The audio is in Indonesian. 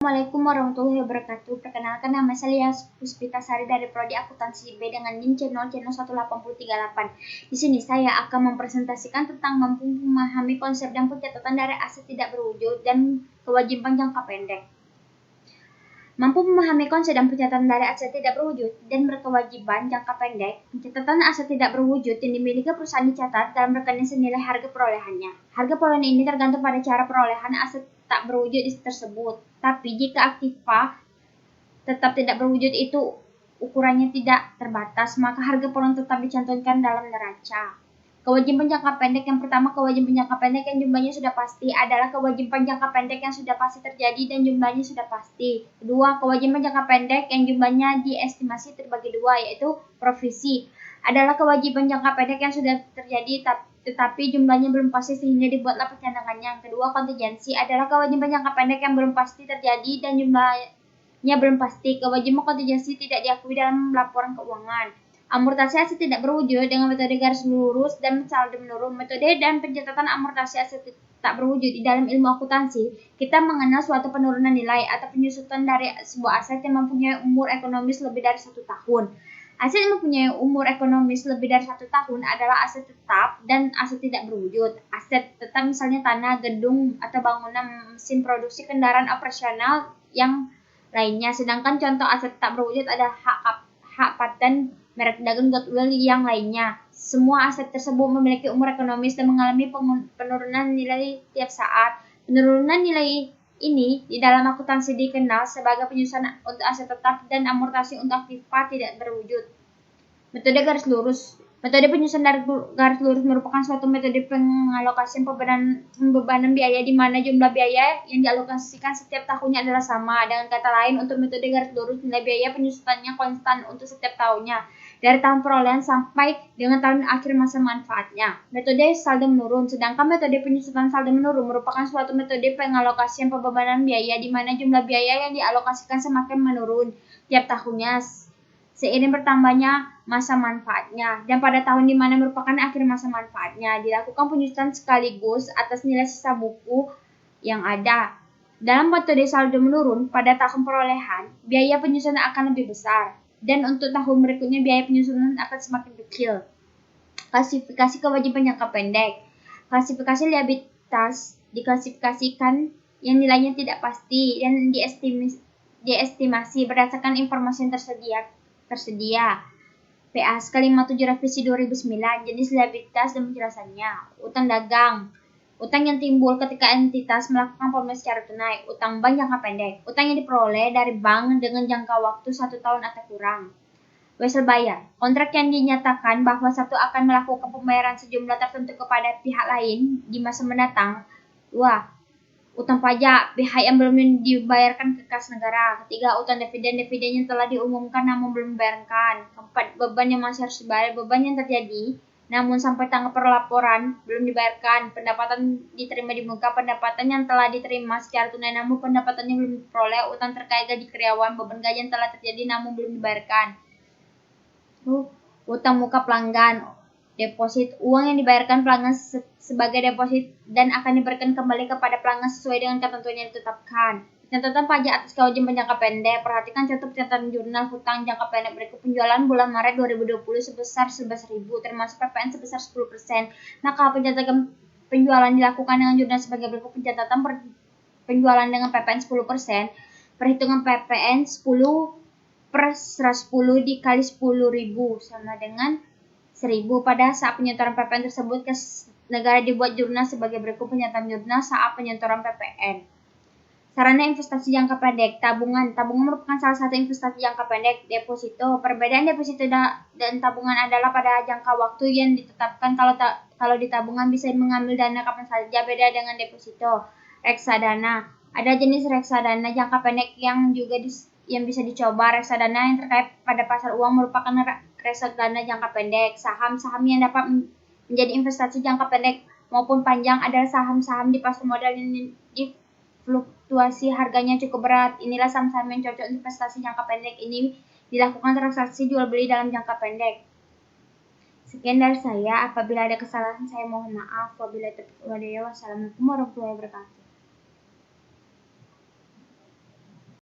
Assalamualaikum warahmatullahi wabarakatuh. Perkenalkan, nama saya Puspitasari dari Prodi Akuntansi B dengan NIM C0C01838. Di sini saya akan mempresentasikan tentang mampu memahami konsep dan pencatatan dari aset tidak berwujud dan kewajiban jangka pendek. Mampu memahami konsep dan pencatatan dari aset tidak berwujud dan berkewajiban jangka pendek. Pencatatan aset tidak berwujud yang dimiliki perusahaan dicatat dalam rekening senilai harga perolehannya. Harga perolehan ini tergantung pada cara perolehan aset tak berwujud tersebut. Tapi jika aktiva tetap tidak berwujud itu ukurannya tidak terbatas, maka harga perolehan tetap dicantumkan dalam neraca. Kewajiban jangka pendek yang pertama, kewajiban jangka pendek yang jumlahnya sudah pasti adalah kewajiban jangka pendek yang sudah pasti terjadi dan jumlahnya sudah pasti. Kedua, kewajiban jangka pendek yang jumlahnya diestimasi terbagi dua, yaitu provisi. Adalah kewajiban jangka pendek yang sudah terjadi tetapi jumlahnya belum pasti sehingga dibuatlah pencanangannya. Kedua, kontingensi adalah kewajiban jangka pendek yang belum pasti terjadi dan jumlahnya belum pasti. Kewajiban kontingensi tidak diakui dalam laporan keuangan. Amortasi aset tidak berwujud dengan metode garis lurus dan saldo menurun. Metode dan pencatatan amortasi aset tak berwujud di dalam ilmu akuntansi, kita mengenal suatu penurunan nilai atau penyusutan dari sebuah aset yang mempunyai umur ekonomis lebih dari 1 tahun. Aset yang mempunyai umur ekonomis lebih dari 1 tahun adalah aset tetap dan aset tidak berwujud. Aset tetap misalnya tanah, gedung, atau bangunan, mesin produksi, kendaraan operasional yang lainnya. Sedangkan contoh aset tak berwujud adalah hak paten, merek dagang, goodwill yang lainnya. Semua aset tersebut memiliki umur ekonomis dan mengalami penurunan nilai tiap saat. Penurunan nilai ini di dalam akuntansi dikenal sebagai penyusutan untuk aset tetap dan amortasi untuk aktiva tidak berwujud. Metode garis lurus. Metode penyusunan dari garis lurus merupakan suatu metode pengalokasian pembebanan biaya di mana jumlah biaya yang dialokasikan setiap tahunnya adalah sama. Dengan kata lain, untuk metode garis lurus, nilai biaya penyusutannya konstan untuk setiap tahunnya, dari tahun perolehan sampai dengan tahun akhir masa manfaatnya. Metode saldo menurun. Sedangkan metode penyusutan saldo menurun merupakan suatu metode pengalokasian pembebanan biaya di mana jumlah biaya yang dialokasikan semakin menurun tiap tahunnya seiring bertambahnya masa manfaatnya, dan pada tahun di mana merupakan akhir masa manfaatnya, dilakukan penyusutan sekaligus atas nilai sisa buku yang ada. Dalam metode saldo menurun, pada tahun perolehan, biaya penyusunan akan lebih besar, dan untuk tahun berikutnya biaya penyusunan akan semakin kecil. Klasifikasi kewajiban jangka pendek. Klasifikasi liabilitas diklasifikasikan yang nilainya tidak pasti dan diestimasi berdasarkan informasi yang tersedia. PA sekali 57 revisi 2009, jenis liabilitas dan penjelasannya. Utang dagang, utang yang timbul ketika entitas melakukan pembayaran secara tunai. Utang bank jangka pendek, utang yang diperoleh dari bank dengan jangka waktu 1 tahun atau kurang. Wesel bayar, kontrak yang dinyatakan bahwa satu akan melakukan pembayaran sejumlah tertentu kepada pihak lain di masa mendatang. 2. Utang pajak, pihak yang belum dibayarkan ke kas negara. 3. Utang dividen yang telah diumumkan namun belum dibayarkan. 4. Beban yang masih harus dibayar, beban yang terjadi namun sampai tanggal perlaporan belum dibayarkan. Pendapatan diterima di muka, pendapatan yang telah diterima secara tunai namun pendapatannya belum diperoleh. Utang terkait gaji karyawan, beban gaji yang telah terjadi namun belum dibayarkan. Utang muka pelanggan, deposit, uang yang dibayarkan pelanggan sebagai deposit dan akan diberikan kembali kepada pelanggan sesuai dengan ketentuan yang ditetapkan. Catatan pajak atas kewajiban jangka pendek. Perhatikan contoh catatan jurnal hutang jangka pendek berikut. Penjualan bulan Maret 2020 sebesar 11.000 termasuk PPN sebesar 10%. Maka pencatatan penjualan dilakukan dengan jurnal sebagai berikut. Pencatatan penjualan dengan PPN 10%. Perhitungan PPN 10/110 dikali 10.000 sama dengan 1.000. Pada saat penyetoran PPN tersebut ke negara dibuat jurnal sebagai berikut. Penyataan jurnal saat penyetoran PPN. Sarana investasi jangka pendek. Tabungan merupakan salah satu investasi jangka pendek. Deposito, perbedaan deposito dan tabungan adalah pada jangka waktu yang ditetapkan. Kalau di tabungan bisa mengambil dana kapan saja, beda dengan deposito. Reksadana, ada jenis reksadana jangka pendek yang bisa dicoba. Reksadana yang terkait pada pasar uang merupakan reksadana jangka pendek. Saham yang dapat menjadi investasi jangka pendek maupun panjang adalah saham-saham di pasar modal yang fluktuasi harganya cukup berat. Inilah saham-saham yang cocok investasi jangka pendek. Ini dilakukan transaksi jual beli dalam jangka pendek. Sekian dari saya. Apabila ada kesalahan saya mohon maaf. Wabillahi taufiq wal hidayah. Wassalamualaikum warahmatullahi wabarakatuh.